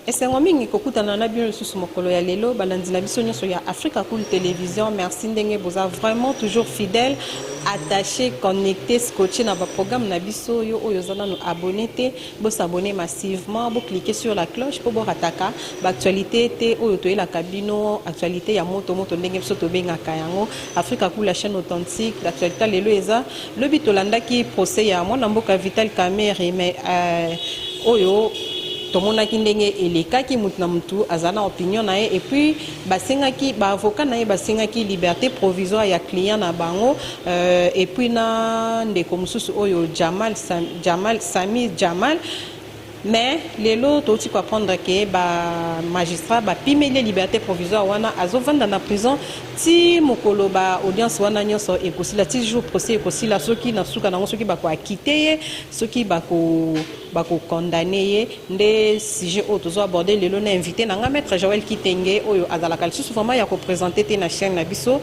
esengo mingi kokutana na bino lisusu mokolo ya lelo balandi na biso nyonso ya Africa Cool Télévision. Merci ndenge boza vraiment toujours fidèle, attaché, connecté, scotché na ba programme na biso yo oyo zana no abonné te, bo s'abonner massivement, bo cliquer sur la cloche pour bo rataka ba actualité te oyo to la cabino actualité ya moto ndenge biso to bengaka yango Africa Cool, la chaîne authentique d'actualité lelo eza le bitolanda ki procès ya mwana mboka Vital Kamerhe mais oyo tomonaki ndenge elekaki mutu na mutu azana opinion na ye et puis basengaki ba avocat na ye basengaki liberté provisoire ya client na bango et puis na ndeko mususu oyo Sami Jamal. Mais lelo toti ko apprendre que ba magistrat ba pimeli liberté provisoire wana azovanda na prison ti mokolo ba audience wana nyonso ekosila ti jour procès ekosila soki na suka nango soki bako akite soki bako condamné ye nde sujet o tozo aborder lelo na invité na nga maître Joël Kitenge oyo azalaka lisusu vraiment ya ko présenter te na chaîne na biso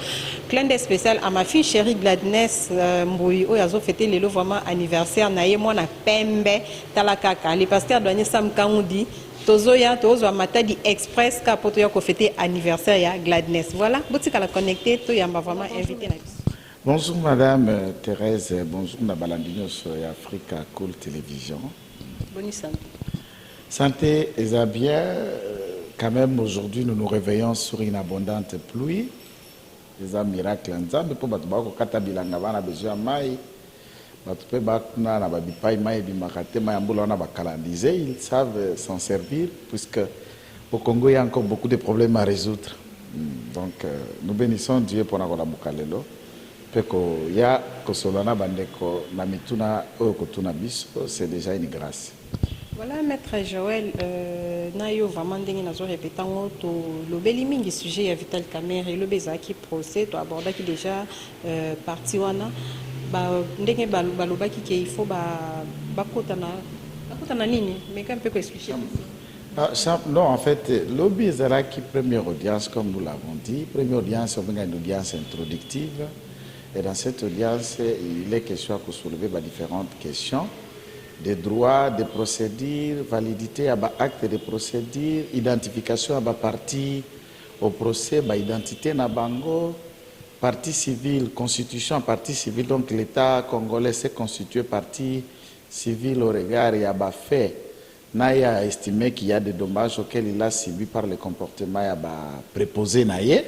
clin d'œil spécial à ma fille chérie Gladness Mbouy oyo azo fêter lelo vraiment anniversaire na ye mwana pembe talakaka le pasteur douanier Sam Kaoudi tozoya tozwa matadi express ka poto ya ko fêter anniversaire ya Gladness. Voilà botika la connecté to yamba vraiment invité na biso. Bonjour Madame Thérèse, bonjour Nabalandino sur Africa Cool Télévision. Bonne santé. Santé est bien. Quand même aujourd'hui nous nous réveillons sur une abondante pluie. Les un miracle ensemble pour battre kata bilanga bana besoin mai. Battre bakuna na babipai mai bimakate mai ambula na bakalandiser, ils savent s'en servir puisque au Congo il y a encore beaucoup de problèmes à résoudre. Donc nous bénissons Dieu pour la bukalelo. Peko ya kosolana bandeko na mituna okotuna biso, c'est déjà une grâce. Voilà maître Joël nayo vraiment ndenge nazo répéter to lobeli mingi sujet ya Vital Kamerhe le bezaki procès to aborda ki déjà parti wana ba ndenge balobaki ke il faut bakotana nini mais quand peut expliquer. Non, en fait, lobby ezalaki première audience comme nous l'avons dit, première audience on une audience introductive. Et dans cette audience, il est question de soulever différentes questions, des droits, des procédures, validité à acte de procédure, identification à partie au procès, identité na bango, partie civile, constitution, partie civile, donc l'État congolais s'est constitué partie civile au regard et à fait, n'a estimé qu'il y a des dommages auxquels il a subi par le comportement préposé naïe.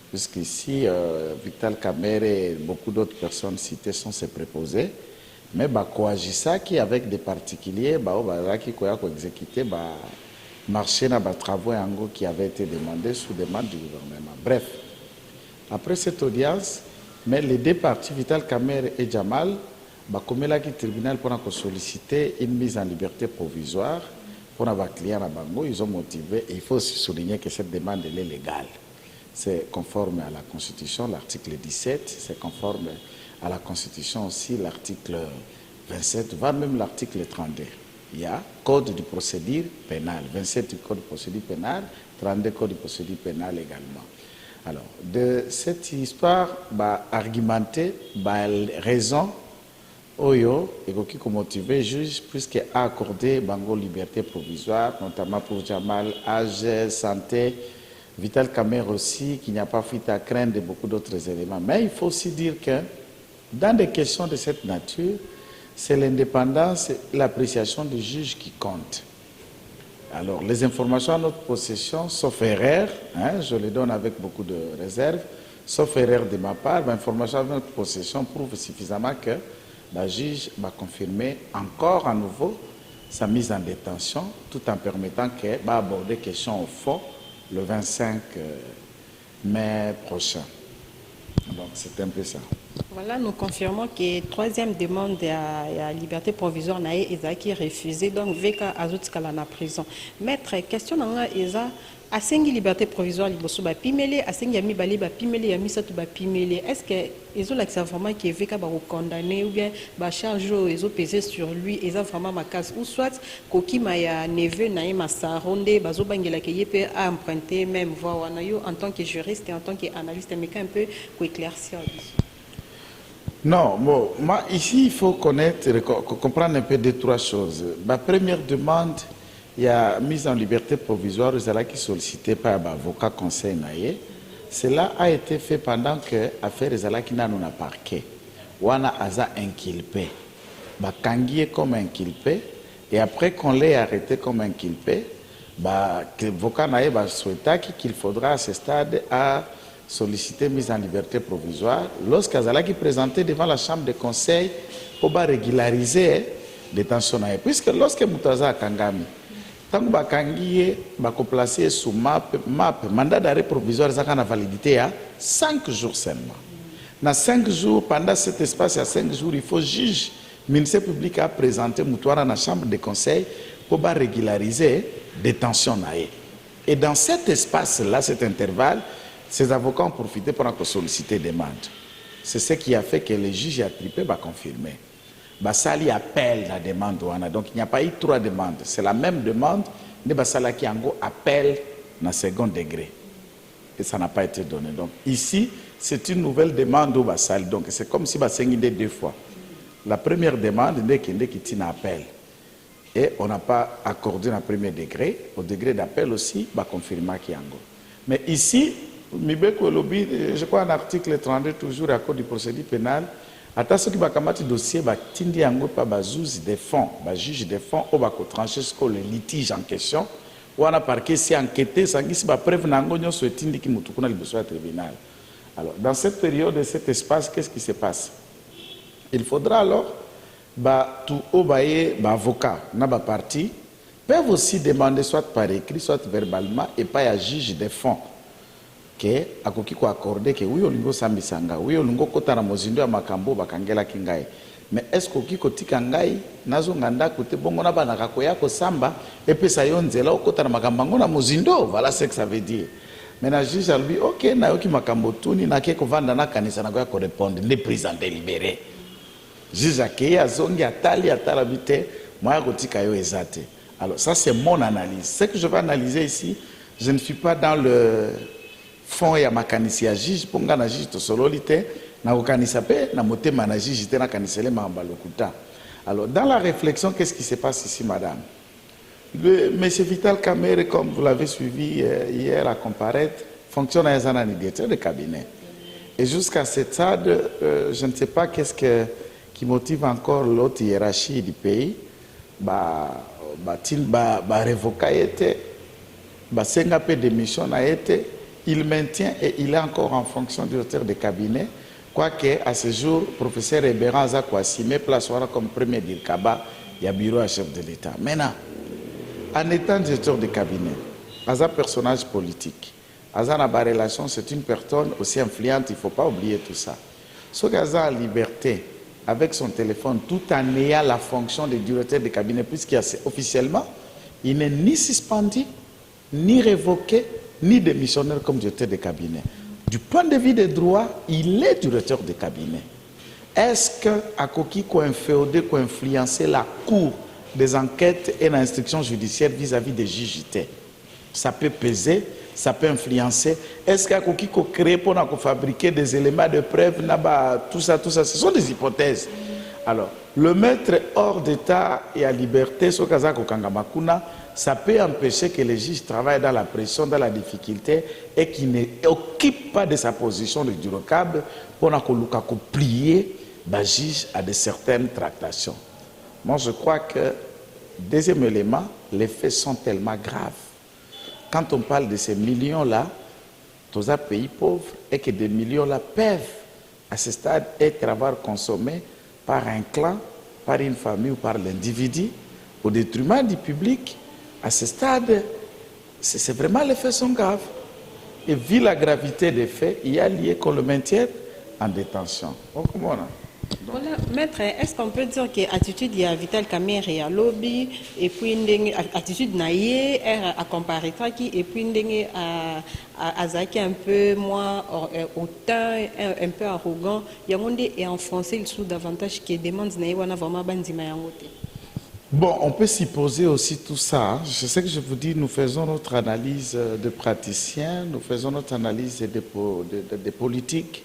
Puisqu'ici, Vital Kamerhe et beaucoup d'autres personnes citées sont ses préposés, mais coagissa qui avec des particuliers, qui ont exécuté marché dans les travaux qui avaient été demandés sous demande du gouvernement. Bref, après cette audience, mais les deux parties, Vital Kamerhe et Jamal, comme le tribunal pour solliciter une mise en liberté provisoire pour nos clients à Bango, ils ont motivé, et il faut aussi souligner que cette demande est légale. C'est conforme à la Constitution, l'article 17, c'est conforme à la Constitution aussi, l'article 27, voire même l'article 32. Il y a Code de procédure pénale, 27 du Code de procédure pénale, 32 Code de procédure pénale également. Alors, de cette histoire, argumenter, raison, Oyo, et qui a motivé juge, puisqu'il a accordé Bango liberté provisoire, notamment pour Jamal, âge, santé, Vital Kamerhe aussi, qu'il n'y a pas fuite à craindre de beaucoup d'autres éléments. Mais il faut aussi dire que dans des questions de cette nature, c'est l'indépendance et l'appréciation du juge qui compte. Alors, les informations à notre possession, sauf erreur, je les donne avec beaucoup de réserve, sauf erreur de ma part, l'information à notre possession prouve suffisamment que le juge va confirmer encore à nouveau sa mise en détention, tout en permettant qu'elle va aborder des questions au fond le 25 mai prochain. Donc c'est un peu ça. Voilà, nous confirmons que troisième demande à liberté provisoire n'a été refusée, donc Veka Azoutskala na prison. Maître, question n'a eza asengi liberté provisoire liboso ba pimele asengi yami bali ba pimele yami satu ba pimele. Est-ce que ils ont l'accès vraiment que Veka ba condamné ou bien ba charge ils ont pesé sur lui ils ont vraiment ma case ou soit koki maya neveu na ma saronde bazo bangela ke yepé a emprunter même voix wana yo en tant que juriste et en tant qu'analyste mais un peu pour éclaircir. Non, bon, moi ici il faut connaître, comprendre un peu deux, trois choses. Ma première demande il y a mise en liberté provisoire qui sollicité par l'avocat conseil naïe. Cela a été fait pendant que l'affaire qui n'a pas parquet. Wana aza inculpé. Bakangié comme inculpé. Et après qu'on l'ait arrêté comme inculpé, l'avocat naïe souhaita qu'il faudra à ce stade à solliciter mise en liberté provisoire lorsqu'Azalaki présentait devant la chambre de conseil pour régulariser détention naïe. Puisque lorsque Moutaza Kangami, tant que Bakangié, placé sous mandat d'arrêt provisoire, ça a validité à 5 jours seulement. Dans 5 jours, pendant cet espace, il y a 5 jours, il faut juge. Le ministère public a présenté Moutouara dans la chambre de conseil pour régulariser détention naïe. Et dans cet espace-là, cet intervalle, ces avocats ont profité pour solliciter des demandes. C'est ce qui a fait que le juge a trippé, confirmé. Basali appelle la demande. Donc il n'y a pas eu 3 demandes. C'est la même demande, mais Basala qui appelle dans second degré. Et ça n'a pas été donné. Donc ici, c'est une nouvelle demande au Basali. Donc c'est comme si Basali 2 fois. La première demande, c'est qui tient appel. Et on n'a pas accordé dans le premier degré. Au degré d'appel aussi, confirmer qu'il y a. Mais ici, je crois en article 32 toujours à code du procédure pénal, à ce qui va commettre dossier, tindi yango pa bazouzi des fonds, juge des fonds, ou trancher sur le litige en question, ou on a parqué si enquêté, ça si preuve nango nyo so tindi ki mutukuna liboso tribunal. Alors dans cette période, cet espace, qu'est-ce qui se passe? Il faudra alors tout avocat na partie peuvent aussi demander soit par écrit, soit verbalement et pas à juge des fonds. Que akoki ko accordé que oui olingo sambisanga oui olingo kota na mozindo ya makambo bakangela kingai mais est-ce que oki kotika ngai nazo nganda kote bongo na bana kakoya ko samba et puis ça yonzela okota na makambo na mozindo voilà ce que ça veut dire. Mais la juge a dit OK na yoki makambo tuni na ke ko vanda na kanisa na ko répondre les prisons délibérés. Juge akei azongi atali atalabite moya kotika yo ezate. Alors ça c'est mon analyse. Ce que je vais analyser ici, je ne suis pas dans le fond ya makanisi ya juge pour nga na juge to sololité na kokanisa pe na motema na juge te na kanisele mamba lokuta. Alors dans la réflexion, qu'est-ce qui se passe ici, madame? Monsieur Vital Kamerhe, comme vous l'avez suivi hier à comparaître, fonctionne à un directeur de cabinet. Et jusqu'à cette stade, je ne sais pas qu'est-ce qui motive encore l'autre hiérarchie du pays. Révoquer été, senga peu démission a été. Il maintient et il est encore en fonction du directeur de cabinet, quoique à ce jour, le professeur Ebéran a assimé place comme premier d'Ilkaba, il y a bureau à chef de l'État. Maintenant, en étant directeur de cabinet, as un personnage politique, as une relation, c'est une personne aussi influente, il ne faut pas oublier tout ça. Ce qu'il a liberté avec son téléphone, tout en ayant la fonction de directeur de cabinet, puisqu'officiellement, il n'est ni suspendu, ni révoqué, ni démissionnaire comme directeur de cabinet. Du point de vue des droits, il est directeur de cabinet. Est-ce que Akoki ko inféodé, ko influencer la cour des enquêtes et l'instruction judiciaire vis-à-vis des juges? Ça peut peser, ça peut influencer. Est-ce qu'Akoki ko créer pour fabriquer des éléments de preuve, tout ça, ce sont des hypothèses. Alors, le mettre hors d'état et à liberté, ce Kazako Kangamakuna, ça peut empêcher que les juges travaillent dans la pression, dans la difficulté et qui n'occupent pas de sa position de durocable pour plier le juge à de certaines tractations. Moi, je crois que, deuxième élément, les faits sont tellement graves. Quand on parle de ces millions-là, dans un pays pauvre, et que des millions-là peuvent, à ce stade, être consommés par un clan, par une famille ou par l'individu, au détriment du public, à ce stade, c'est vraiment les faits sont graves. Et vu la gravité des faits, il y a lié qu'on le maintienne en détention. Donc, voilà. Voilà, maître, est-ce qu'on peut dire que l'attitude de Vital Kamerhe et à lobby, et puis l'attitude naïe à comparaître qui, et puis à Zaki un peu moins hautain, un peu arrogant, il y a monde et enfoncé le sous davantage qui demande naïe wana vraiment bandima yangote. Bon, on peut supposer aussi tout ça. Je sais que je vous dis, nous faisons notre analyse de praticiens, nous faisons notre analyse de politiques.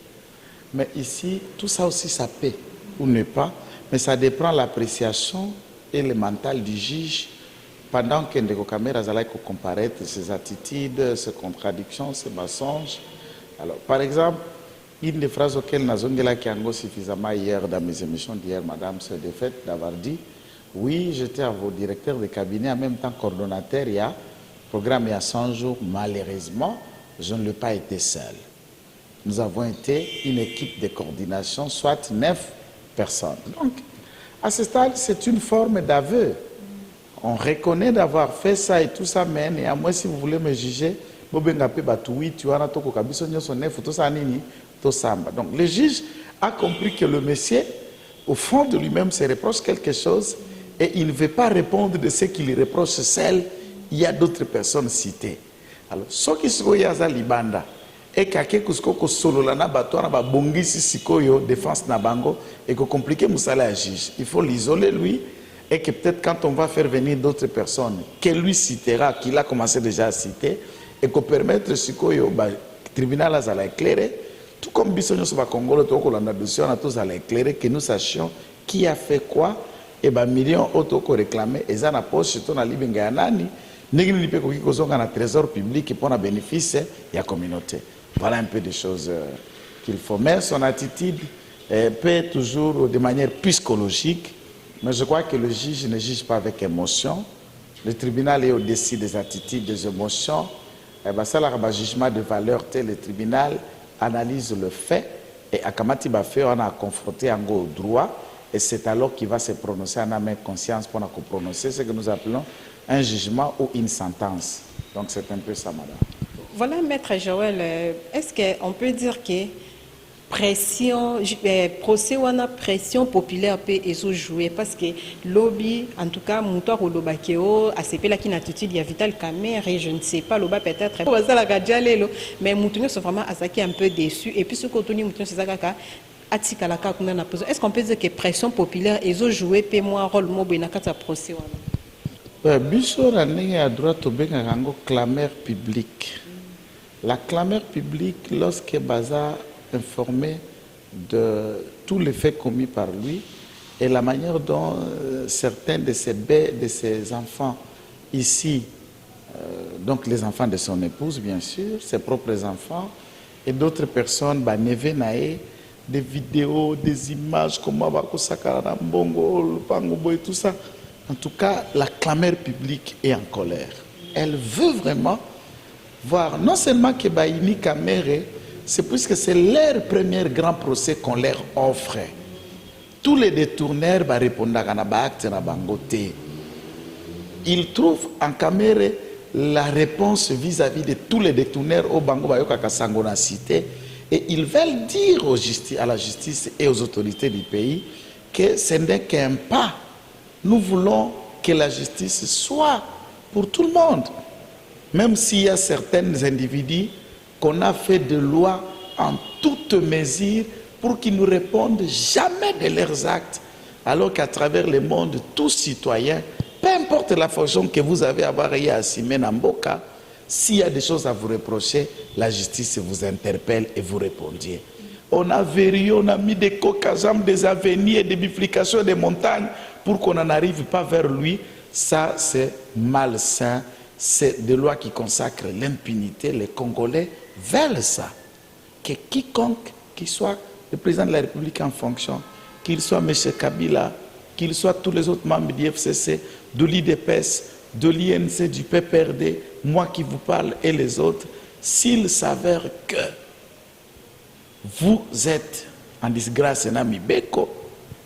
Mais ici, tout ça aussi, ça paie ou ne pas. Mais ça dépend de l'appréciation et le mental du juge pendant que Ndeko Kamere allait comparaître ses attitudes, ses contradictions, ses mensonges. Alors, par exemple, une des phrases auxquelles Nazongela Kiango suffisamment hier dans mes émissions d'hier, madame, c'est le fait d'avoir dit oui, j'étais à vos directeurs de cabinet, en même temps coordonnateur, il y a programme il y a 100 jours, malheureusement, je ne l'ai pas été seul. Nous avons été une équipe de coordination, soit 9 personnes. Donc, à ce stade, c'est une forme d'aveu. On reconnaît d'avoir fait ça et tout ça, mais et à moi, si vous voulez me juger, donc le juge a compris que le monsieur, au fond de lui-même, se reproche quelque chose et il ne veut pas répondre de ce qu'il reproche seul. Il y a d'autres personnes citées. Alors, ce qui se passe à Libanda, et que solo la na bato na ba bongisi sikoyo défense na bango et que compliqué musala à juge. Il faut l'isoler lui et que peut-être quand on va faire venir d'autres personnes que lui citera, qu'il a commencé déjà à citer et que permettre sikoyo ba tribunal à éclairer tout comme bisogno sur ba Congolo to ko landa dossier na tous à éclairer que nous sachions qui a fait quoi et ba millions auto ko réclamer et ça na poche to na libinga ya nani nigi ni pe ko kozonga na trésor public pour na bénéfice ya communauté. Voilà un peu des choses qu'il faut. Mais son attitude peut toujours de manière psychologique. Mais je crois que le juge ne juge pas avec émotion. Le tribunal est au-dessus des attitudes, des émotions. Ça, le jugement de valeur, le tribunal analyse le fait. Et à Kamati Bafé, on a confronté au droit. Et c'est alors qu'il va se prononcer en âme et conscience pour nous prononcer ce que nous appelons un jugement ou une sentence. Donc c'est un peu ça, madame. Voilà, Maître Joël, est-ce qu'on peut dire que pression, procès ou une pression populaire peut jouer parce que lobby, en tout cas, Moutoir ou Lobakeo, ACP la qui n'a il y a Vital Kamere et je ne sais pas, Loba peut-être, mais Moutounio sont vraiment un peu déçus et puis ce qu'on tourne Moutounio c'est ça est-ce qu'on peut dire que pression populaire et jouer peut moins rôle mobile dans le procès? Biso Ranenge a droit au bengango clameur publique. La clameur publique, lorsque Baza informé de tous les faits commis par lui et la manière dont certains de ses enfants ici, donc les enfants de son épouse bien sûr, ses propres enfants et d'autres personnes, Neve Nae, des vidéos, des images comme Mabako Sakara, Mbongo, Pangobo et tout ça. En tout cas, la clameur publique est en colère. Elle veut vraiment voir, non seulement que Baïni Kamere, c'est puisque c'est leur premier grand procès qu'on leur offre. Tous les détourneurs répondent à l'acte na bangote. Ils trouvent en Kamere la réponse vis-à-vis de tous les détourneurs au Bango Bayoka Kasangona cité. Et ils veulent dire à la justice et aux autorités du pays que ce n'est qu'un pas. Nous voulons que la justice soit pour tout le monde. Même s'il y a certains individus qu'on a fait de loi en toute mesure pour qu'ils ne répondent jamais de leurs actes, alors qu'à travers le monde, tous citoyens, peu importe la fonction que vous avez à avoir à assumer dans Mboka, s'il y a des choses à vous reprocher, la justice vous interpelle et vous répondiez. On a vérifié, on a mis des cocasambles, des avenirs, des bifurcations des montagnes pour qu'on n'en arrive pas vers lui. Ça, c'est malsain. C'est des lois qui consacrent l'impunité. Les Congolais veulent ça. Que quiconque, qu'il soit le président de la République en fonction, qu'il soit M. Kabila, qu'il soit tous les autres membres du FCC, de l'IDPS, de l'INC, du PPRD, moi qui vous parle et les autres, s'il s'avère que vous êtes en disgrâce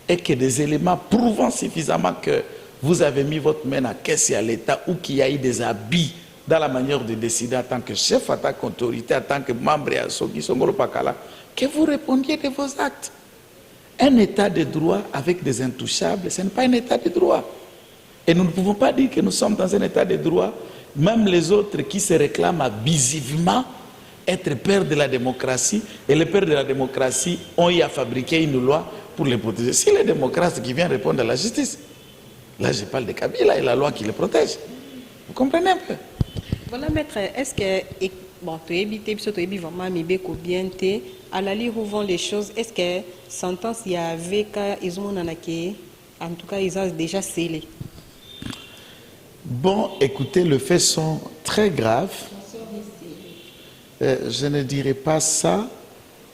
et que des éléments prouvant suffisamment que vous avez mis votre main à caisse à l'État ou qu'il y a eu des abus dans la manière de décider en tant que chef, en tant qu'autorité, en tant que membre à Soki Songolo Pakala, que vous répondiez de vos actes. Un État de droit avec des intouchables, ce n'est pas un État de droit. Et nous ne pouvons pas dire que nous sommes dans un État de droit, même les autres qui se réclament abusivement être pères de la démocratie, et les pères de la démocratie ont eu à fabriquer une loi pour les protéger. Si les démocrates qui viennent répondre à la justice, là je parle de Kabila et la loi qui les protège. Vous comprenez un peu? Voilà, maître, est-ce que, bon, tu es vraiment bien, à la lire où vont les choses, est-ce que sentence il y avait ils ont en tout cas ils ont déjà scellé? Bon, écoutez, les faits sont très graves. Je ne dirais pas ça,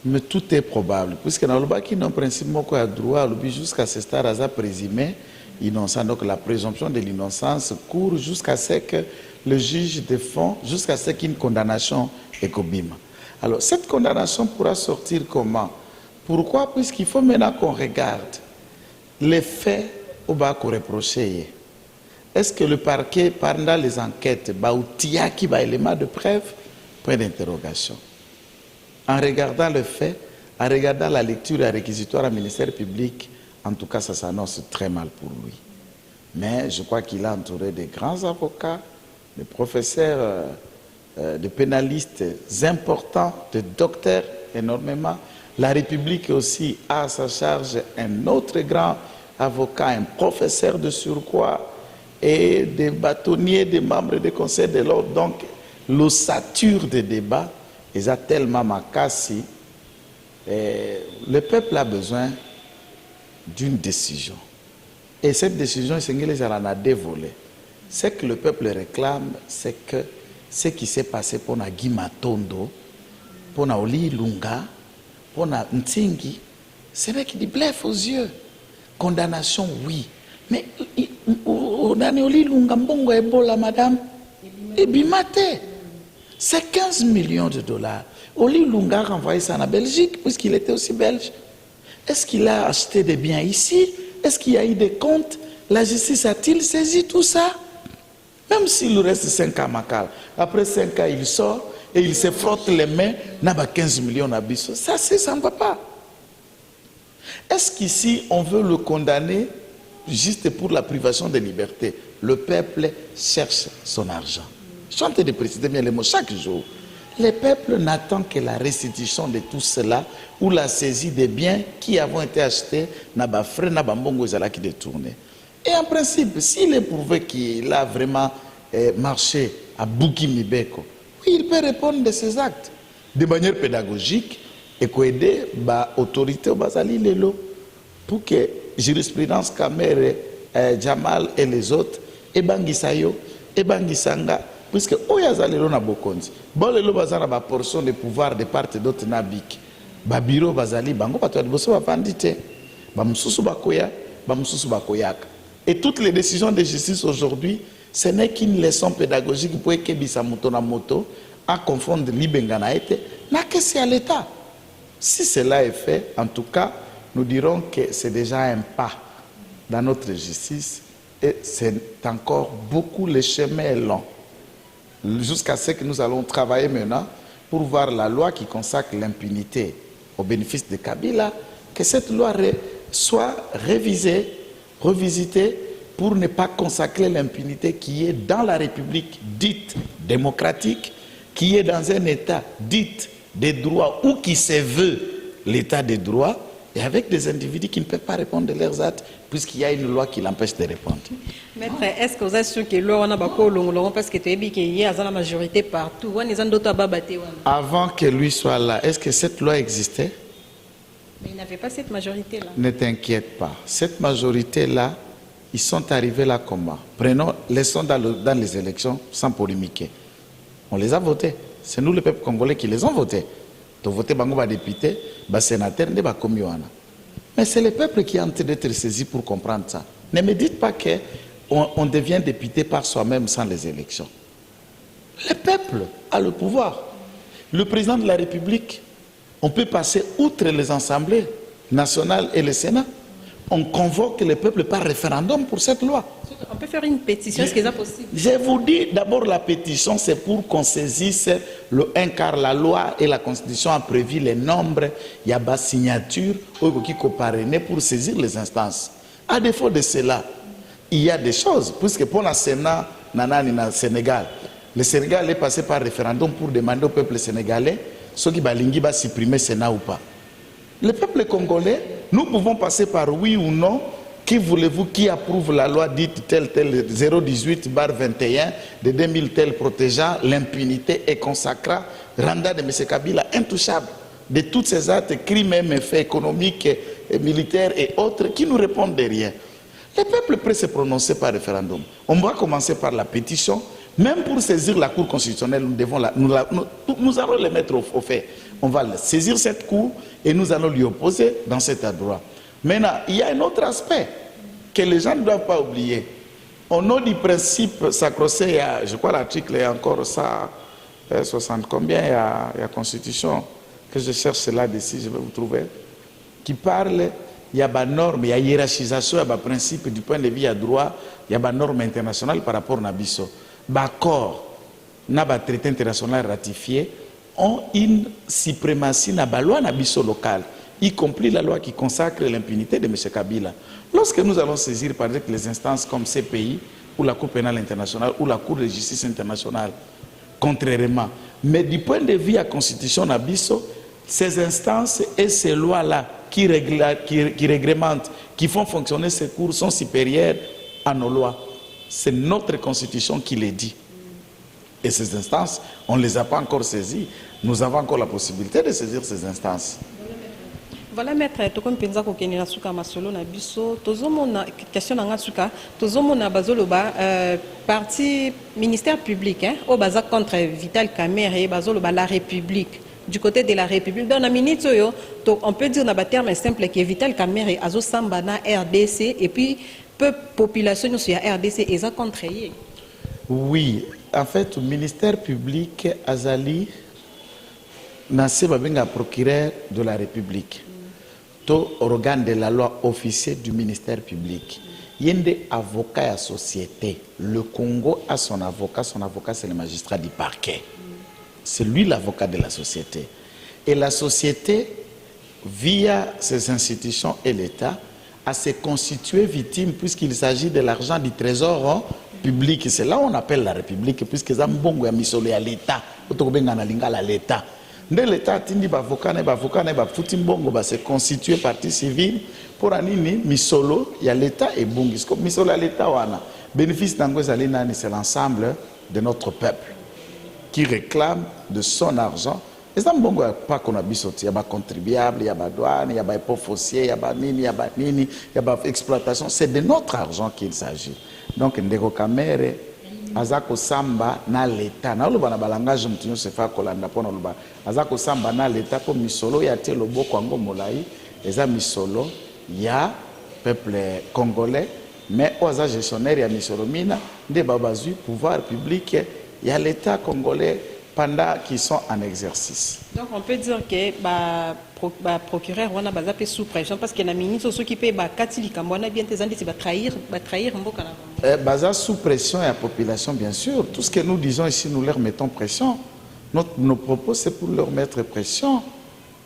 mais tout est probable. Puisque dans le bas qui n'ont principalement quoi droit, jusqu'à ce stade, à présumé innocent. Donc la présomption de l'innocence court jusqu'à ce que le juge défend, jusqu'à ce qu'une condamnation est commise. Alors cette condamnation pourra sortir comment? Pourquoi? Puisqu'il faut maintenant qu'on regarde les faits au bas qu'on reprochait. Est-ce que le parquet, pendant les enquêtes, il qui va élément de preuve? Point d'interrogation. En regardant le fait, en regardant la lecture et la réquisitoire au ministère public, en tout cas, ça s'annonce très mal pour lui. Mais je crois qu'il a entouré de grands avocats, de professeurs, de pénalistes importants, de docteurs énormément. La République aussi a à sa charge un autre grand avocat, un professeur de surcroît, et des bâtonniers, des membres du Conseil de l'ordre. Donc, l'ossature des débats est tellement macassi. Le peuple a besoin d'une décision. Et cette décision, c'est qu'elle en a dévolé. Ce que le peuple réclame, c'est que ce qui s'est passé pour Guy Matondo, pour Oli Lunga, pour Ntingi, c'est vrai qu'il dit blef aux yeux. Condamnation, oui. Mais on a Oli Lunga, Mbongo Ebola, madame, et Bimate. C'est 15 millions de dollars. Oli Lunga a renvoyé ça en Belgique, puisqu'il était aussi belge. Est-ce qu'il a acheté des biens ici? Est-ce qu'il y a eu des comptes? La justice a-t-il saisi tout ça? Même s'il reste 5 ans à Makal, après 5 ans, il sort et il se frotte les mains, n'a pas 15 millions d'habitants. Ça ne va pas. Est-ce qu'ici, on veut le condamner juste pour la privation de liberté? Le peuple cherche son argent. Je suis en train de préciser bien les mots chaque jour. Le peuple n'attend que la restitution de tout cela ou la saisie des biens qui avons été achetés n'a pas frais, n'a pas mbongo qui détourné. Et en principe, s'il est prouvé qu'il a vraiment marché à Bukimibeko, oui, il peut répondre de ses actes de manière pédagogique et aider l'autorité au Bazali Lelo pour que jurisprudence Kamere, Jamal et les autres, et Bangisayo, et Bangisanga, puisque Oyazalelo na Bokonzi, bon le bazana ba portion de pouvoir de part et d'autre na bik, ba bureau bazali bango patwa de bosso ba vandite, ba mususu bakoya, ba mususu bakoyaka. Et toutes les décisions de justice aujourd'hui, ce n'est qu'une leçon pédagogique pour que bisa moto na moto à confondre libengana ete n'a que c'est à l'État. Si cela est fait, en tout cas, nous dirons que c'est déjà un pas dans notre justice et c'est encore beaucoup, le chemin est long. Jusqu'à ce que nous allons travailler maintenant pour voir la loi qui consacre l'impunité au bénéfice de Kabila, que cette loi soit révisée, revisitée pour ne pas consacrer l'impunité qui est dans la République dite démocratique, qui est dans un État dit des droits ou qui se veut l'État des droits, et avec des individus qui ne peuvent pas répondre de leurs actes, puisqu'il y a une loi qui l'empêche de répondre. Maître, est-ce que vous êtes sûr que l'on a beaucoup long parce que tu as dit qu'il y a la majorité partout? Avant que lui soit là, est-ce que cette loi existait? Mais il n'avait pas cette majorité-là. Ne t'inquiète pas. Cette majorité-là, ils sont arrivés là comment? Prenons, laissons dans les élections sans polémiquer. On les a votés. C'est nous, le peuple congolais, qui les ont votés. Tu as voté Bango, député, sénateur, mais c'est le peuple qui est en train d'être saisi pour comprendre ça. Ne me dites pas qu'on devient député par soi-même sans les élections. Le peuple a le pouvoir. Le président de la République, on peut passer outre les assemblées nationales et le Sénat. On convoque le peuple par référendum pour cette loi. On peut faire une pétition, est-ce que c'est possible? Je vous dis, d'abord la pétition, c'est pour qu'on saisisse le 1 quart. La loi et la Constitution a prévu les nombres, il y a des signatures qui sont parrainées pour saisir les instances. À défaut de cela, il y a des choses, puisque pour le Sénat, le Sénégal est passé par référendum pour demander au peuple sénégalais ceux qui va supprimer le Sénat ou pas. Le peuple congolais, nous pouvons passer par oui ou non. Qui voulez-vous qui approuve la loi dite telle 018/21 de 2000 tel protégeant l'impunité et consacrant Randa de M. Kabila intouchable de tous ces actes, crimes, méfaits économiques, et militaires et autres qui nous répondent de rien. Le peuple peut se prononcer par référendum. On va commencer par la pétition. Même pour saisir la Cour constitutionnelle, nous allons les mettre au fait. On va saisir cette Cour et nous allons lui opposer dans cet endroit. Maintenant, il y a un autre aspect que les gens ne doivent pas oublier. Au nom du principe sacro-saint, je crois l'article est encore ça, 60 combien, il y a la Constitution, que je cherche cela d'ici, je vais vous trouver, qui parle, il y a des normes, il y a hiérarchisation, il y a des principes du point de vue à droit, il y a des normes internationales par rapport à Nabiso. L'accord, des traités internationaux ratifiés, ont une suprématie dans la loi Nabiso locale, y compris la loi qui consacre l'impunité de M. Kabila. Lorsque nous allons saisir, par exemple, les instances comme CPI, ou la Cour pénale internationale, ou la Cour de justice internationale, contrairement. Mais du point de vue à la Constitution Nabiso, ces instances et ces lois-là qui réglementent, qui font fonctionner ces cours sont supérieures à nos lois. C'est notre Constitution qui les dit. Et ces instances, on ne les a pas encore saisies. Nous avons encore la possibilité de saisir ces instances. Voilà, maître, comme pensa ko kenina suka masolo na biso, tozomona question na ngasuka, tozomona bazoloba parti ministère public hein, au baza contre Vital Kamerhe, bazoloba la République. Du côté de la République, dans la minute on peut dire dans le terme simple que Vital Kamerhe azo samba na RDC et puis peu population sur RDC est contre. Oui, en fait, le ministère public Azali Nassé Babenga procureur de la République. Tout organe de la loi officiel du ministère public. Il y a des avocats à la société. Le Congo a son avocat c'est le magistrat du parquet. C'est lui l'avocat de la société. Et la société, via ses institutions et l'État, a se constitué victime puisqu'il s'agit de l'argent du trésor public. C'est là où on appelle la République, puisque ça mbongo ya misolo à l'État. L'État. L'État a dit avocat futi mbongo ba se constituer partie civile pour anini misolo ya l'État et bungi. Misolo ya l'État wana. Bénéfice d'angozali nani c'est l'ensemble de notre peuple qui réclame de son argent. Et ça mbongo pas qu'on a bisoti, il y a contribuable, il y a douane, il y a impôt foncier, il y a nini, il y a exploitation, c'est de notre argent qu'il s'agit. Donc ndeko Kamere azako samba na l'État. Na loba na balangage mtunyo se fa kolanda pona loba. Azako samba na l'État pour misolo ya te lobo kwango molai, eza misolo ya peuple congolais, mais aux gestionnaires ya misolo mina de babazu pouvoir public ya l'État congolais pendant qu'ils sont en exercice. Donc on peut dire que procureur wana bazape sous pression parce que na ministre ceux qui paient katili kamwana bien tes andi va trahir mboka na baza sous pression et la population bien sûr. Tout ce que nous disons ici nous leur mettons pression. Nos propos c'est pour leur mettre pression.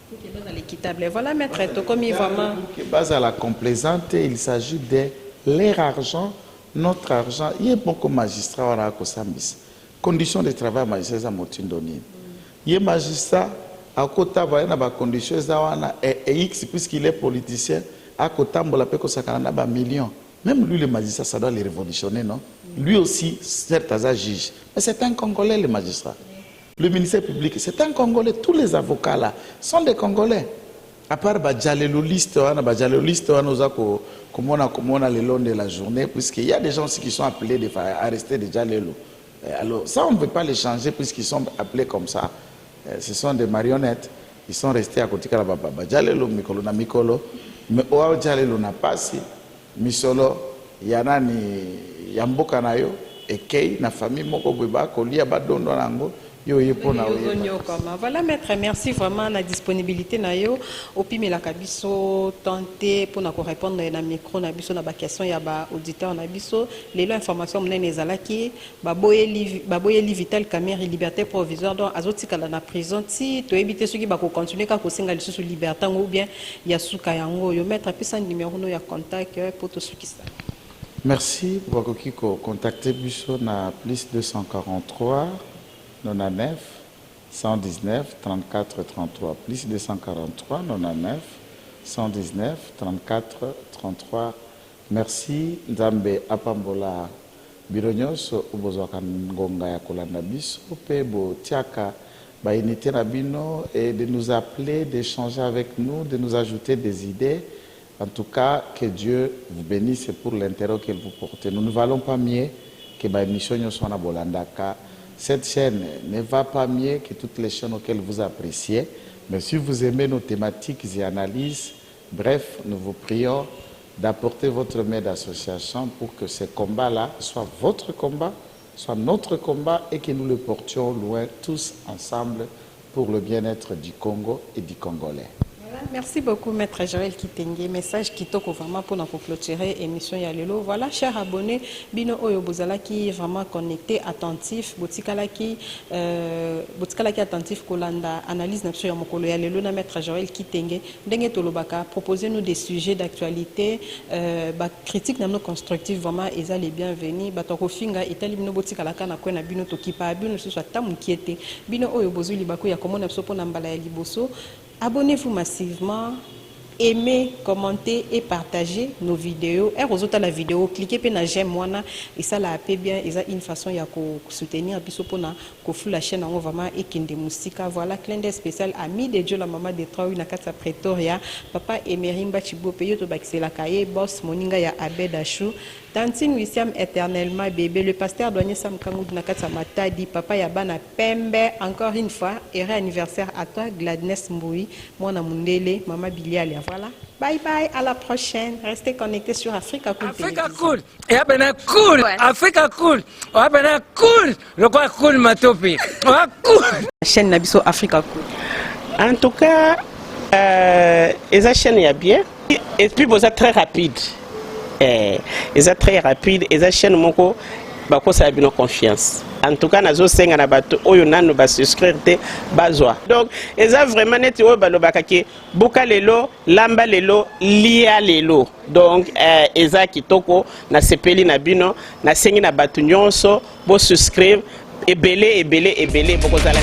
Pour que base à l'équitable. Voilà maître comme vraiment pour que base à la complaisante, il s'agit de leur argent, notre argent. Il y a beaucoup de magistrats wana ko sambis. Conditions de travail magistrat za motindoni. Il magistrat à côté na ba conditions za wana et X puisqu'il est politicien à côté mbola pe ko sakana ba millions. Même lui le magistrat ça doit les révolutionner non? Lui aussi certes à juge. Mais c'est un Congolais le magistrat. Le ministère public c'est un Congolais, tous les avocats là sont des Congolais. À part Badjaleloliste nous a comme on a le long de la journée puisqu'il y a des gens aussi qui sont appelés à rester déjà Jalelo. Alors, ça, on ne peut pas les changer puisqu'ils sont appelés comme ça. Ce sont des marionnettes. Ils sont restés à côté de la baba. Jalelo, Mikolo, na Mikolo. Mais Oao Jalelo n'a pas si. Misolo, Yanani, Yamboka na yo, Ekei, na famille, Moko Beba, Kolia, Badondo, Nango. Voilà maître, merci vraiment la disponibilité na yo opimi la kabiso tenter pour na répondre na micro na biso na ba question ya ba auditeur na biso lelo information mnene ezalaki baboyeli Vital Kamerhe liberté provisoire donc azotikala na prison ti to éviter ceux qui ba ko continuer ka ko singa lisusu liberté ou bien ya suka yango yo maître pisa numéro no ya contact pour tout ce qui ça. Merci pour contacter biso na plus 243 99 119 34 33 plus 243 99 119 34 33. Merci Nzambe apambola bironyos ubozwaka ngonga ya kolanda biso pe bo tiaka ba unité na bino et de nous appeler, d'échanger avec nous, de nous ajouter des idées En tout cas, que Dieu vous bénisse pour l'intérêt auquel vous portez. Nous ne valons pas mieux que ma émission soit na Bolandaka. Cette chaîne ne va pas mieux que toutes les chaînes auxquelles vous appréciez. Mais si vous aimez nos thématiques et analyses, bref, nous vous prions d'apporter votre main d'association pour que ce combat-là soit votre combat, soit notre combat et que nous le portions loin tous ensemble pour le bien-être du Congo et du Congolais. Merci beaucoup, Maître Joël Kitenge. Message qui toque vraiment pour nous clôturer l'émission Yalelo. Voilà, chers abonnés, Bino Oyo Bozala qui est vraiment connecté, attentif, Botikala qui attentif, Kolanda, analyse Napso Yamokolo Yalelo, na Maître Joël Kitenge. Dengue Tolobaka, proposez-nous des sujets d'actualité, critique namno constructive, vraiment, ils sont les bienvenus. Batokofinga, Itali Bino Botikala Kana Kwena Bino Tokipa, Bino ce soit Tamukiete, Bino Oyo Bozuli Bako Yakomo Napso Ponambala Yaliboso. Abonnez-vous massivement, aimez, commentez et partagez nos vidéos. Et aux autres la vidéo, cliquez sur j'aime moi et ça la paie bien. Et ça une façon de soutenir puis pour la chaîne en vraiment et qui des musiques. Voilà clin d'œil spécial ami de Dieu la maman de Troy na kata Pretoria papa Emerimba Chibo Peyo to Baxela Kaye boss Moninga ya Abedachou. Tantine Wissam éternellement bébé, le pasteur Douanier Sam Kangou Nakata Matadi, papa Yabana Pembe, encore une fois, heureux anniversaire à toi, Gladness Mboui, Mona Mundele, Maman Bilialia. Voilà. Bye bye, à la prochaine. Restez connectés sur Africa Cool. Africa Cool. Et après, cool. Africa Cool. Après, cool. Le quoi cool, Matopi. Cool. La chaîne Nabiso Africa Cool. En tout cas, la chaîne est bien. Et puis, vous êtes très rapide. Ils sont très rapides et la chaîne moko bako ça a bien confiance. En tout cas nazo senga na bato oyo nanu ba souscrire te bazwa. Donc ils ont vraiment net oyo balobaka ke boka lelo lamba lelo lia lelo. Donc ils ont kitoko na sepeli na bino na sengi na bato nyonso bo souscrire ebele boko za la